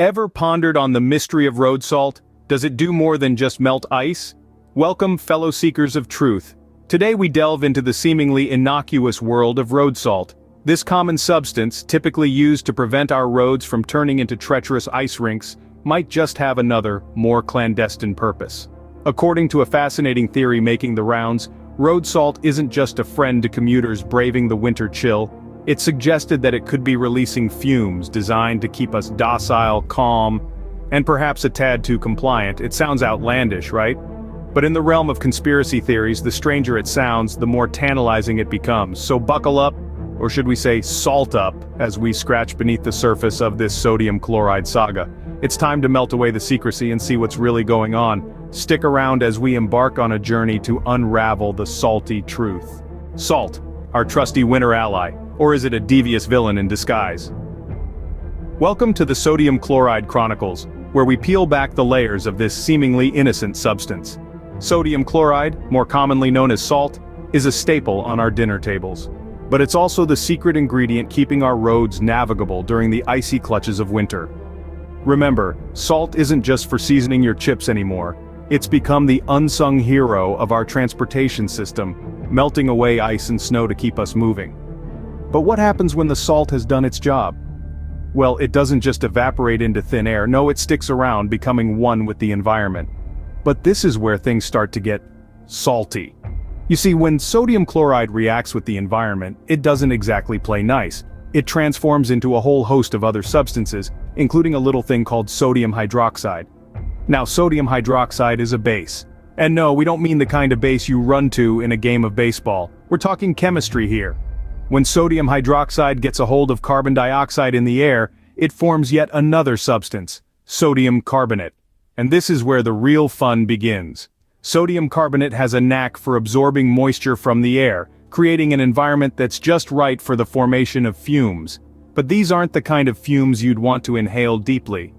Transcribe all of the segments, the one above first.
Ever pondered on the mystery of road salt? Does it do more than just melt ice? Welcome, fellow seekers of truth. Today we delve into the seemingly innocuous world of road salt. This common substance, typically used to prevent our roads from turning into treacherous ice rinks, might just have another, more clandestine purpose. According to a fascinating theory making the rounds, road salt isn't just a friend to commuters braving the winter chill. It's suggested that it could be releasing fumes designed to keep us docile, calm, and perhaps a tad too compliant. It sounds outlandish, right? But in the realm of conspiracy theories, the stranger it sounds, the more tantalizing it becomes. So buckle up, or should we say salt up, as we scratch beneath the surface of this sodium chloride saga. It's time to melt away the secrecy and see what's really going on. Stick around as we embark on a journey to unravel the salty truth. Salt, our trusty winter ally. Or is it a devious villain in disguise? Welcome to the Sodium Chloride Chronicles, where we peel back the layers of this seemingly innocent substance. Sodium chloride, more commonly known as salt, is a staple on our dinner tables. But it's also the secret ingredient keeping our roads navigable during the icy clutches of winter. Remember, salt isn't just for seasoning your chips anymore. It's become the unsung hero of our transportation system, melting away ice and snow to keep us moving. But what happens when the salt has done its job? Well, it doesn't just evaporate into thin air, no, it sticks around, becoming one with the environment. But this is where things start to get salty. You see, when sodium chloride reacts with the environment, it doesn't exactly play nice. It transforms into a whole host of other substances, including a little thing called sodium hydroxide. Now, sodium hydroxide is a base. And no, we don't mean the kind of base you run to in a game of baseball. We're talking chemistry here. When sodium hydroxide gets a hold of carbon dioxide in the air, it forms yet another substance, sodium carbonate. And this is where the real fun begins. Sodium carbonate has a knack for absorbing moisture from the air, creating an environment that's just right for the formation of fumes. But these aren't the kind of fumes you'd want to inhale deeply.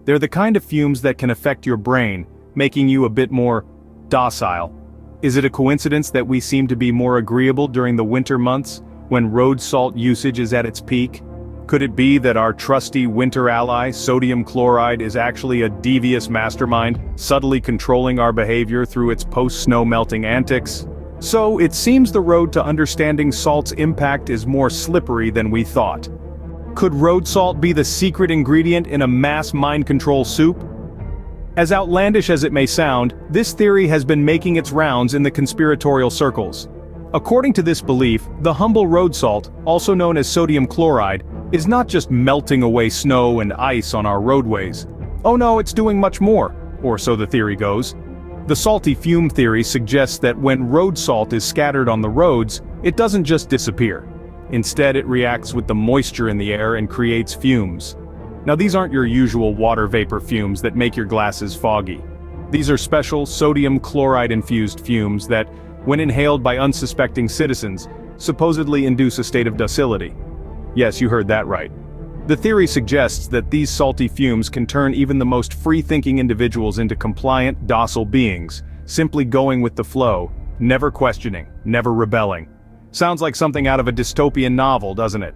They're the kind of fumes that can affect your brain, making you a bit more docile. Is it a coincidence that we seem to be more agreeable during the winter months, when road salt usage is at its peak? Could it be that our trusty winter ally, sodium chloride, is actually a devious mastermind, subtly controlling our behavior through its post-snow melting antics? So, it seems the road to understanding salt's impact is more slippery than we thought. Could road salt be the secret ingredient in a mass mind control soup? As outlandish as it may sound, this theory has been making its rounds in the conspiratorial circles. According to this belief, the humble road salt, also known as sodium chloride, is not just melting away snow and ice on our roadways. Oh no, it's doing much more, or so the theory goes. The salty fume theory suggests that when road salt is scattered on the roads, it doesn't just disappear. Instead, it reacts with the moisture in the air and creates fumes. Now, these aren't your usual water vapor fumes that make your glasses foggy. These are special sodium chloride-infused fumes that, when inhaled by unsuspecting citizens, supposedly induce a state of docility. Yes, you heard that right. The theory suggests that these salty fumes can turn even the most free-thinking individuals into compliant, docile beings, simply going with the flow, never questioning, never rebelling. Sounds like something out of a dystopian novel, doesn't it?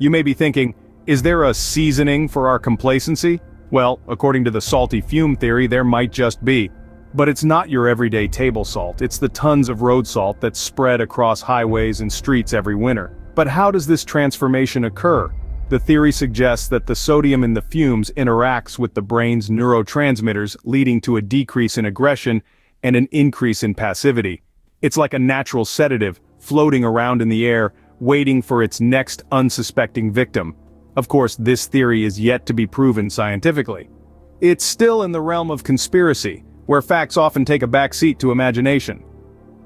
You may be thinking, is there a seasoning for our complacency? Well, according to the salty fume theory, there might just be. But it's not your everyday table salt, it's the tons of road salt that's spread across highways and streets every winter. But how does this transformation occur? The theory suggests that the sodium in the fumes interacts with the brain's neurotransmitters, leading to a decrease in aggression and an increase in passivity. It's like a natural sedative, floating around in the air, waiting for its next unsuspecting victim. Of course, this theory is yet to be proven scientifically. It's still in the realm of conspiracy, where facts often take a back seat to imagination.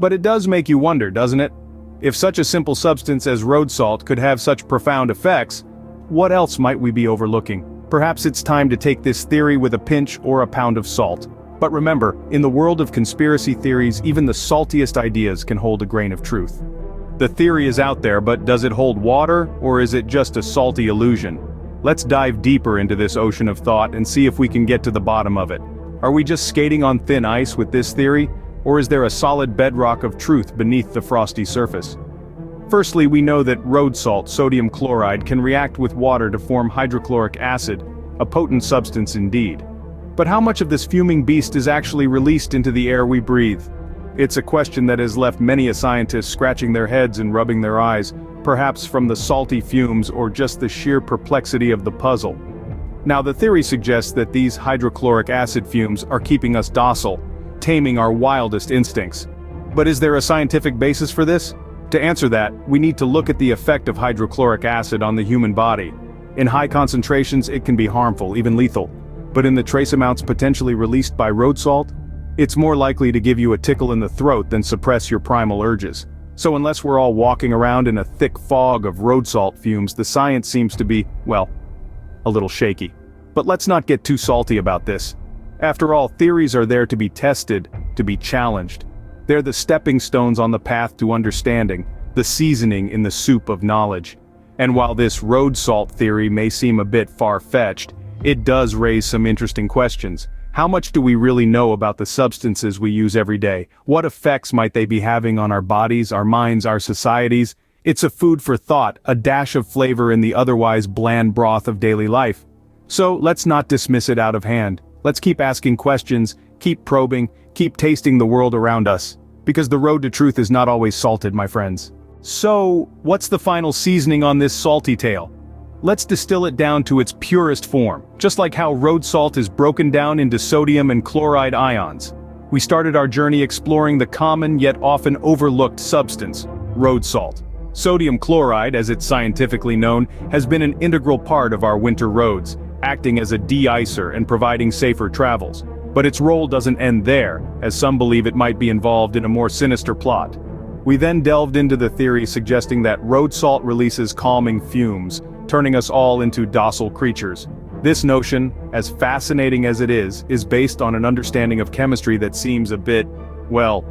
But it does make you wonder, doesn't it? If such a simple substance as road salt could have such profound effects, what else might we be overlooking? Perhaps it's time to take this theory with a pinch or a pound of salt. But remember, in the world of conspiracy theories, even the saltiest ideas can hold a grain of truth. The theory is out there, but does it hold water, or is it just a salty illusion? Let's dive deeper into this ocean of thought and see if we can get to the bottom of it. Are we just skating on thin ice with this theory, or is there a solid bedrock of truth beneath the frosty surface? Firstly, we know that road salt, sodium chloride, can react with water to form hydrochloric acid, a potent substance indeed. But how much of this fuming beast is actually released into the air we breathe? It's a question that has left many a scientist scratching their heads and rubbing their eyes, perhaps from the salty fumes or just the sheer perplexity of the puzzle. Now, the theory suggests that these hydrochloric acid fumes are keeping us docile, taming our wildest instincts. But is there a scientific basis for this? To answer that, we need to look at the effect of hydrochloric acid on the human body. In high concentrations, it can be harmful, even lethal. But in the trace amounts potentially released by road salt, it's more likely to give you a tickle in the throat than suppress your primal urges. So unless we're all walking around in a thick fog of road salt fumes, the science seems to be, well, a little shaky. But let's not get too salty about this. After all, theories are there to be tested, to be challenged. They're the stepping stones on the path to understanding, the seasoning in the soup of knowledge. And while this road salt theory may seem a bit far-fetched, it does raise some interesting questions. How much do we really know about the substances we use every day? What effects might they be having on our bodies, our minds, our societies? It's a food for thought, a dash of flavor in the otherwise bland broth of daily life. So let's not dismiss it out of hand. Let's keep asking questions, keep probing, keep tasting the world around us. Because the road to truth is not always salted, my friends. So, what's the final seasoning on this salty tale? Let's distill it down to its purest form, just like how road salt is broken down into sodium and chloride ions. We started our journey exploring the common yet often overlooked substance, road salt. Sodium chloride, as it's scientifically known, has been an integral part of our winter roads, acting as a de-icer and providing safer travels. But its role doesn't end there, as some believe it might be involved in a more sinister plot. We then delved into the theory suggesting that road salt releases calming fumes, turning us all into docile creatures. This notion, as fascinating as it is based on an understanding of chemistry that seems a bit, well,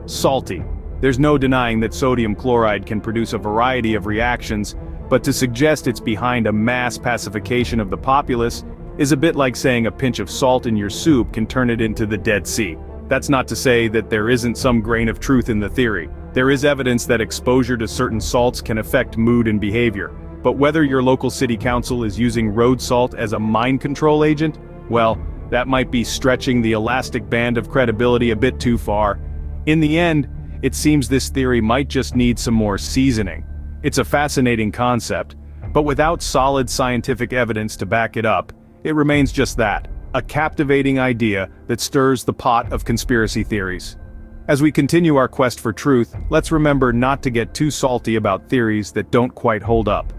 salty. There's no denying that sodium chloride can produce a variety of reactions, but to suggest it's behind a mass pacification of the populace is a bit like saying a pinch of salt in your soup can turn it into the Dead Sea. That's not to say that there isn't some grain of truth in the theory. There is evidence that exposure to certain salts can affect mood and behavior. But whether your local city council is using road salt as a mind control agent, well, that might be stretching the elastic band of credibility a bit too far. In the end, it seems this theory might just need some more seasoning. It's a fascinating concept, but without solid scientific evidence to back it up, it remains just that, a captivating idea that stirs the pot of conspiracy theories. As we continue our quest for truth, let's remember not to get too salty about theories that don't quite hold up.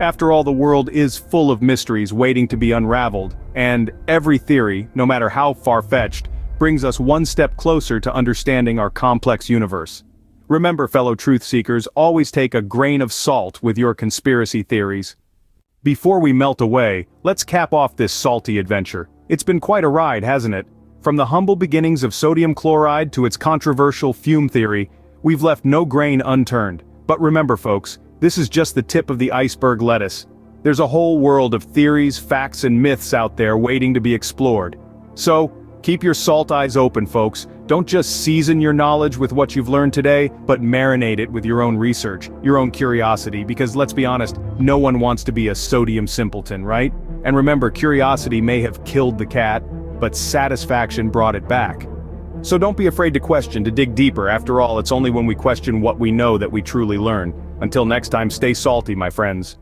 After all, the world is full of mysteries waiting to be unraveled, and every theory, no matter how far-fetched, brings us one step closer to understanding our complex universe. Remember, fellow truth seekers, always take a grain of salt with your conspiracy theories. Before we melt away, let's cap off this salty adventure. It's been quite a ride, hasn't it? From the humble beginnings of sodium chloride to its controversial fume theory, we've left no grain unturned. But remember, folks, this is just the tip of the iceberg lettuce. There's a whole world of theories, facts, and myths out there waiting to be explored. So, keep your salt eyes open, folks. Don't just season your knowledge with what you've learned today, but marinate it with your own research, your own curiosity, because let's be honest, no one wants to be a sodium simpleton, right? And remember, curiosity may have killed the cat, but satisfaction brought it back. So don't be afraid to question, to dig deeper. After all, it's only when we question what we know that we truly learn. Until next time, stay salty, my friends.